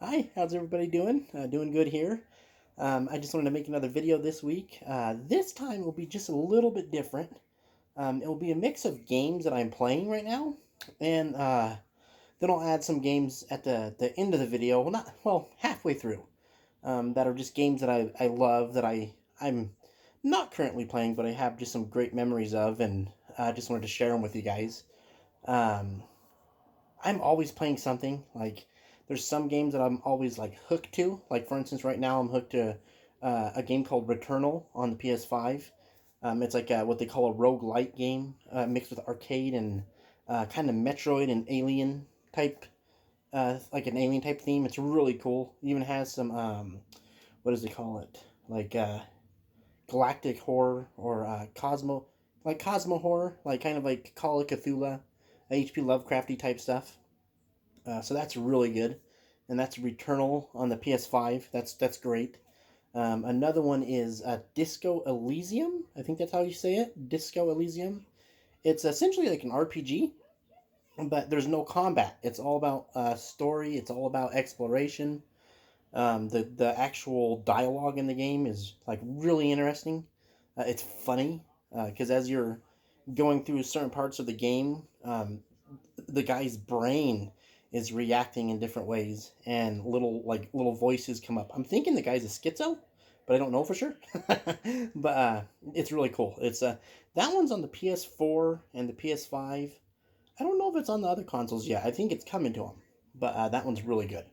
Hi, how's everybody doing? Doing good here. I just wanted to make another video this week. This time will be just a little bit different. It will be a mix of games that I'm playing right now, and then I'll add some games at the end of the video. Well, not well, halfway through. That are just games that I love that I'm not currently playing, but I have just some great memories of, and I just wanted to share them with you guys. Um, I'm always playing something. Like there's some games that I'm always like hooked to. Like for instance, right now I'm hooked to a game called Returnal on the PS5. It's like what they call a roguelite game mixed with arcade and kind of Metroid and Alien type, like an Alien type theme. It's really cool. It even has some what does they call it? Like galactic horror or Cosmo horror, like kind of like Call of Cthulhu, H.P. Lovecrafty type stuff. So that's really good, and that's Returnal on the PS5. That's great. Another one is Disco Elysium. I think that's how you say it. Disco Elysium. It's essentially like an RPG, but there's no combat. It's all about story. It's all about exploration. The actual dialogue in the game is like really interesting. It's funny because as you're going through certain parts of the game, the guy's brain is reacting in different ways and little voices come up. I'm thinking the guy's a schizo, but I don't know for sure. But it's really cool. It's that one's on the PS4 and the PS5. I don't know if it's on the other consoles yet. I think it's coming to them. But that one's really good.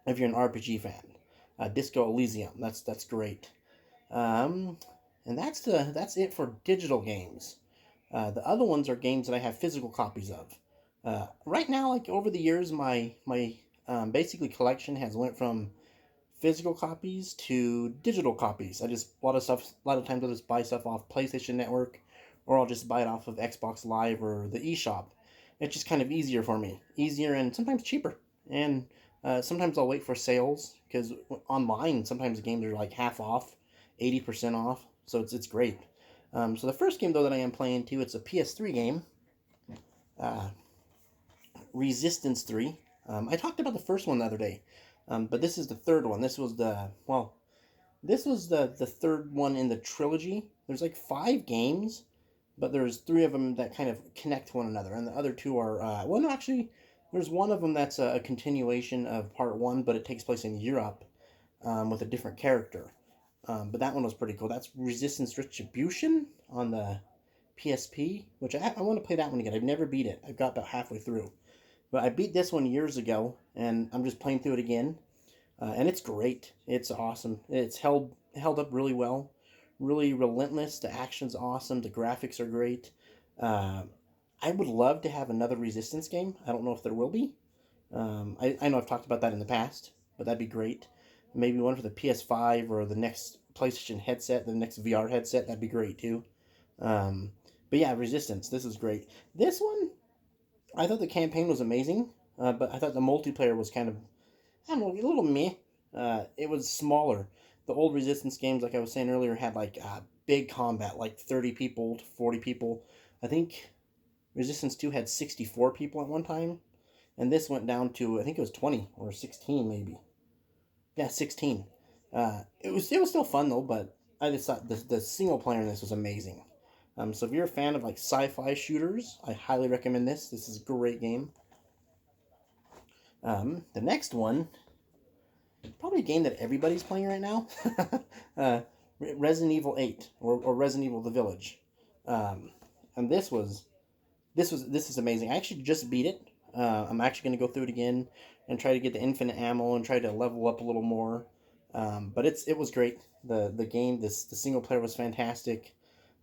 If you're an RPG fan, Disco Elysium. That's great. Um, and that's it for digital games. The other ones are games that I have physical copies of. Right now, like over the years, my basically collection has went from physical copies to digital copies. I just a lot of times I'll just buy stuff off PlayStation Network, or I'll just buy it off of Xbox Live or the eShop. It's just kind of easier for me, easier and sometimes cheaper. And sometimes I'll wait for sales because online sometimes games are like half off, 80% off. So it's great. So the first game though that I am playing too, it's a PS3 game, uh, Resistance 3. I talked about the first one the other day, but this is the third one. This was the third one in the trilogy. There's like five games, but there's three of them that kind of connect to one another, and the other two are well, no, actually, there's one of them that's a continuation of part one, but it takes place in Europe with a different character. But that one was pretty cool. That's Resistance Retribution on the PSP, which I want to play that one again. I've never beat it. I've got about halfway through. But I beat this one years ago, and I'm just playing through it again, and it's great. It's awesome. It's held up really well, really relentless. The action's awesome. The graphics are great. Uh, I would love to have another Resistance game. I don't know if there will be. I know I've talked about that in the past, but that'd be great. Maybe one for the PS5 or the next PlayStation headset, the next VR headset. That'd be great too. Um, but yeah, Resistance. This is great. This one, I thought the campaign was amazing, but I thought the multiplayer was kind of, I don't know, a little meh. It was smaller. The old Resistance games, like I was saying earlier, had like big combat, like 30 people to 40 people. I think Resistance 2 had 64 people at one time, and this went down to, I think it was 20 or 16 maybe. Yeah, 16. It was still fun though, but I just thought the single player in this was amazing. So if you're a fan of like sci-fi shooters, I highly recommend this. This is a great game. The next one, probably a game that everybody's playing right now, uh, Resident Evil 8 or Resident Evil: The Village. Um, and this is amazing. I actually just beat it. I'm actually going to go through it again and try to get the infinite ammo and try to level up a little more. But it was great. The game, the single player was fantastic.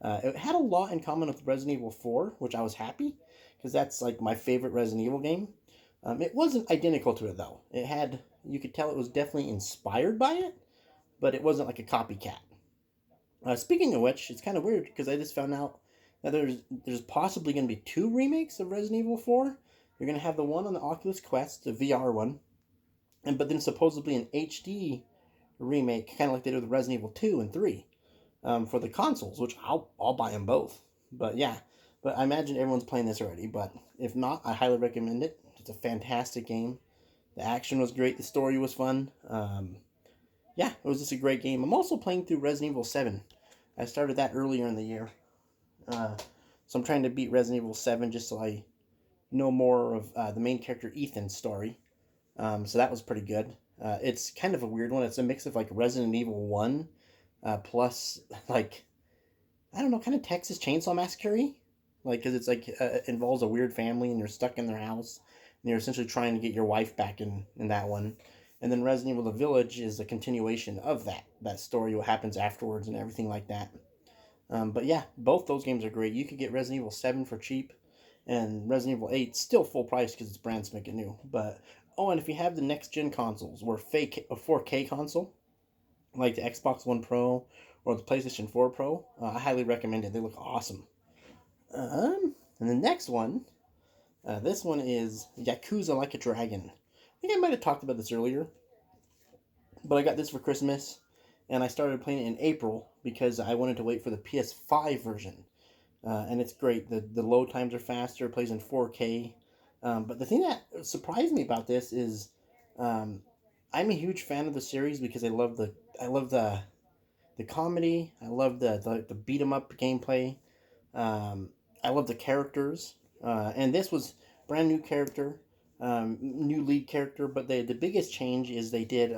It had a lot in common with Resident Evil 4, which I was happy because that's like my favorite Resident Evil game. It wasn't identical to it though. It had, you could tell it was definitely inspired by it, but it wasn't like a copycat. Speaking of which, it's kind of weird because I just found out that there's possibly going to be two remakes of Resident Evil 4. You're going to have the one on the Oculus Quest, the VR one, and but then supposedly an HD remake, kind of like they did with Resident Evil 2 and 3 for the consoles, which I'll buy them both. But yeah, but I imagine everyone's playing this already. But if not, I highly recommend it. It's a fantastic game The action was great. The story was fun. Yeah, it was just a great game. I'm also playing through Resident Evil 7. I started that earlier in the year. So I'm trying to beat Resident Evil 7 just so I know more of the main character Ethan's story. So that was pretty good. It's kind of a weird one. It's a mix of like Resident Evil 1 plus like, I don't know, kind of Texas Chainsaw Massacre. Like, because it's like involves a weird family and you're stuck in their house and you're essentially trying to get your wife back in that one. And then Resident Evil: The Village is a continuation of that story, what happens afterwards and everything like that. But yeah, both those games are great. You could get Resident Evil 7 for cheap, and Resident Evil 8 still full price because it's brand spanking new. But oh, and if you have the next gen consoles or fake a 4K console like the Xbox One Pro or the PlayStation 4 Pro, I highly recommend it. They look awesome. And the next one, this one is Yakuza Like a Dragon. I think I might have talked about this earlier, but I got this for Christmas, and I started playing it in April because I wanted to wait for the PS5 version. And it's great. The load times are faster. It plays in 4K. But the thing that surprised me about this is, um, I'm a huge fan of the series because I love the comedy. I love the beat 'em up gameplay. Um, I love the characters. And this was brand new character, new lead character. But the biggest change is they did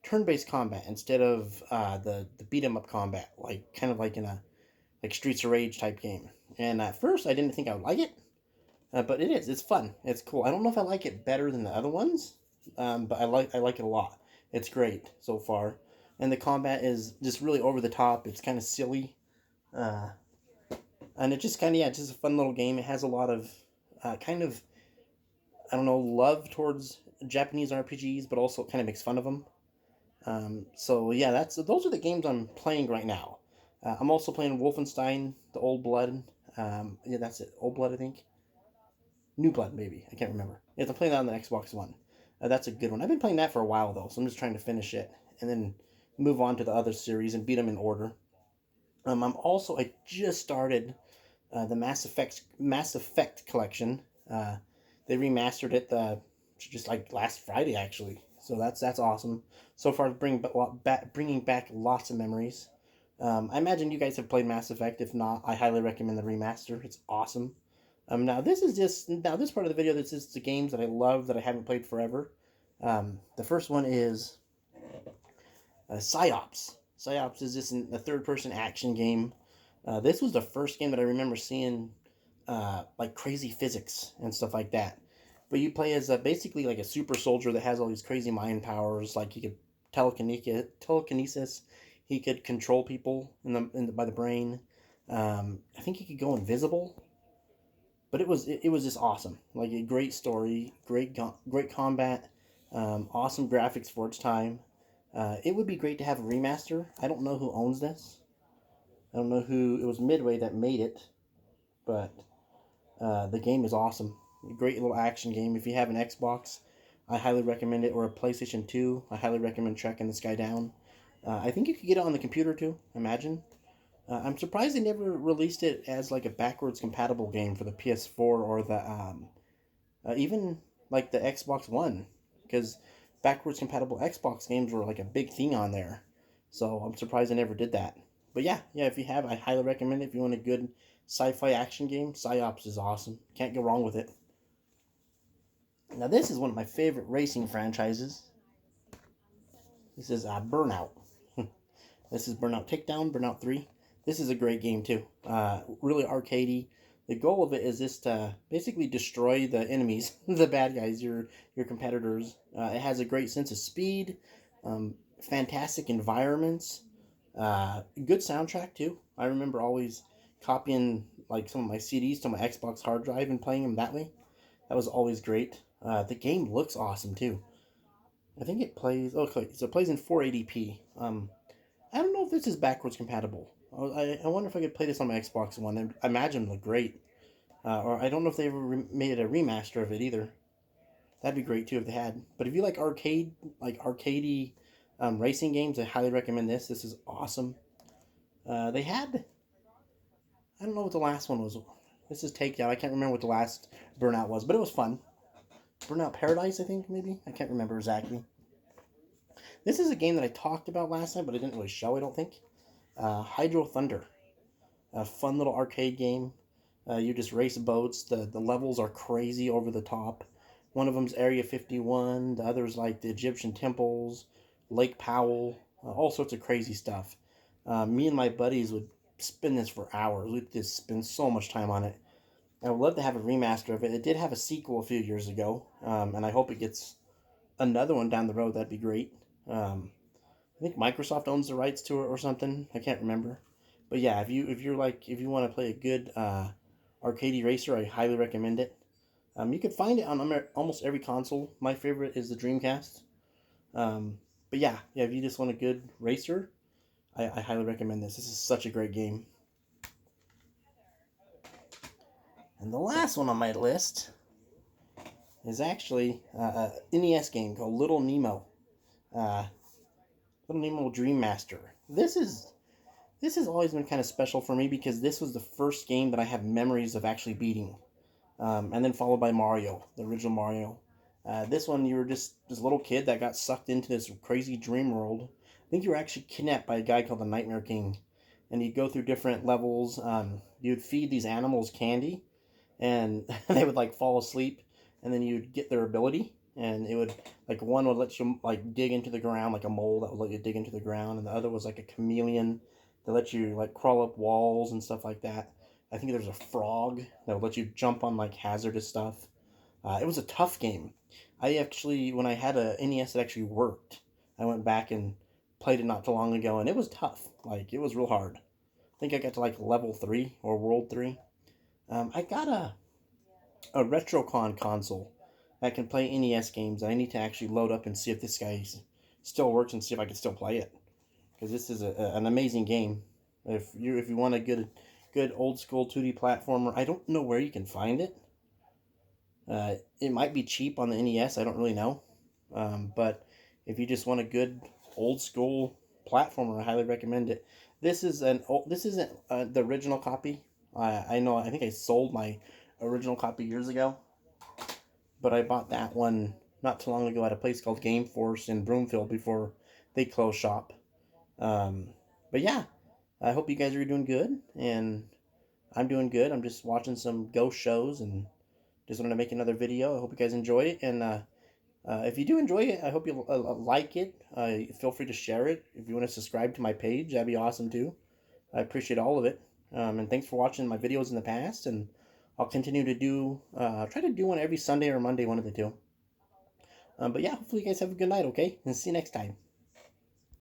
turn-based combat instead of the beat 'em up combat, like kind of like in a like Streets of Rage type game. And at first, I didn't think I would like it, but it is. It's fun. It's cool. I don't know if I like it better than the other ones, but I like it a lot. It's great so far, and the combat is just really over the top. It's kind of silly, uh, and it just kind of, yeah, it's just a fun little game. It has a lot of kind of, I don't know, love towards Japanese RPGs, but also kind of makes fun of them. So yeah, those are the games I'm playing right now. I'm also playing Wolfenstein: The Old Blood. Yeah, that's it. Old Blood, I think. New Blood, maybe. I can't remember. Yeah, I'm playing that on the Xbox One. That's a good one. I've been playing that for a while though, so I'm just trying to finish it and then move on to the other series and beat them in order. I just started the Mass Effect collection. Uh, they remastered it just like last Friday actually. So that's awesome. So far, bringing back lots of memories. I imagine you guys have played Mass Effect. If not, I highly recommend the remaster. It's awesome. Now this part of the video. This is the games that I love that I haven't played forever. The first one is Psyops. Psyops is just a third-person action game. This was the first game that I remember seeing like crazy physics and stuff like that. But you play as basically like a super soldier that has all these crazy mind powers. Like he could telekinesis. He could control people by the brain. I think he could go invisible. But it was just awesome. Like a great story, great combat, awesome graphics for its time. It would be great to have a remaster. I don't know who owns this. I don't know who. It was Midway that made it, but the game is awesome. A great little action game. If you have an Xbox, I highly recommend it, or a PlayStation 2. I highly recommend tracking this guy down. I think you could get it on the computer too. Imagine. I'm surprised they never released it as like a backwards compatible game for the PS4 or the even like the Xbox One, because backwards compatible Xbox games were like a big thing on there. So I'm surprised they never did that. But yeah, if you have, I highly recommend it. If you want a good sci-fi action game, Psyops is awesome. Can't go wrong with it. Now this is one of my favorite racing franchises. This is Burnout. This is Burnout Takedown, Burnout 3. This is a great game too. Really arcadey. The goal of it is just to basically destroy the enemies, the bad guys, your competitors. It has a great sense of speed, fantastic environments, good soundtrack too. I remember always copying like some of my CDs to my Xbox hard drive and playing them that way. That was always great. The game looks awesome too. I think it plays. Okay, so it plays in 480p. I don't know if this is backwards compatible. I wonder if I could play this on my Xbox One. I imagine it would look great. Or I don't know if they ever made a remaster of it either. That'd be great too if they had. But if you like arcadey racing games, I highly recommend this. This is awesome. They had, I don't know what the last one was. This is Takedown. I can't remember what the last Burnout was, but it was fun. Burnout Paradise, I think, maybe? I can't remember exactly. This is a game that I talked about last time, but I didn't really show, I don't think. Hydro Thunder. A fun little arcade game. You just race boats. The levels are crazy over the top. One of them's Area 51. The other's like the Egyptian temples, Lake Powell, all sorts of crazy stuff. Me and my buddies would spin this for hours. We'd just spend so much time on it. I would love to have a remaster of it. It did have a sequel a few years ago, and I hope it gets another one down the road. That'd be great. I think Microsoft owns the rights to it or something. I can't remember. But yeah, if you want to play a good arcade racer, I highly recommend it. You can find it on almost every console. My favorite is the Dreamcast. But yeah, if you just want a good racer, I highly recommend this. This is such a great game. And the last one on my list is actually a NES game called Little Nemo. Uh, Little Nemo Dream Master. This has always been kind of special for me because this was the first game that I have memories of actually beating. And then followed by Mario, the original Mario. This one, you were just this little kid that got sucked into this crazy dream world. I think you were actually kidnapped by a guy called the Nightmare King. And you'd go through different levels. You'd feed these animals candy, and they would like fall asleep, and then you'd get their ability. And it would, like, one would let you like dig into the ground, like a mole that would let you dig into the ground, and the other was like a chameleon that let you like crawl up walls and stuff like that. I think there's a frog that would let you jump on like hazardous stuff. It was a tough game. I actually, when I had a NES that actually worked, I went back and played it not too long ago, and it was tough. Like, it was real hard. I think I got to like level 3 or world 3. I got a Retrocon console that can play NES games. I need to actually load up and see if this guy still works and see if I can still play it, because this is an amazing game. If you want a good old school 2D platformer, I don't know where you can find it. It might be cheap on the NES. I don't really know, but if you just want a good old school platformer, I highly recommend it. This isn't the original copy. I know. I think I sold my original copy years ago, but I bought that one not too long ago at a place called Game Force in Broomfield before they closed shop. Um, but yeah, I hope you guys are doing good, and I'm doing good. I'm just watching some ghost shows and just wanted to make another video. I hope you guys enjoy it, and if you do enjoy it, I hope you like it. Feel free to share it. If you want to subscribe to my page, that'd be awesome too. I appreciate all of it. And thanks for watching my videos in the past, and I'll continue to try to do one every Sunday or Monday, one of the two. But yeah, hopefully you guys have a good night, okay? And see you next time.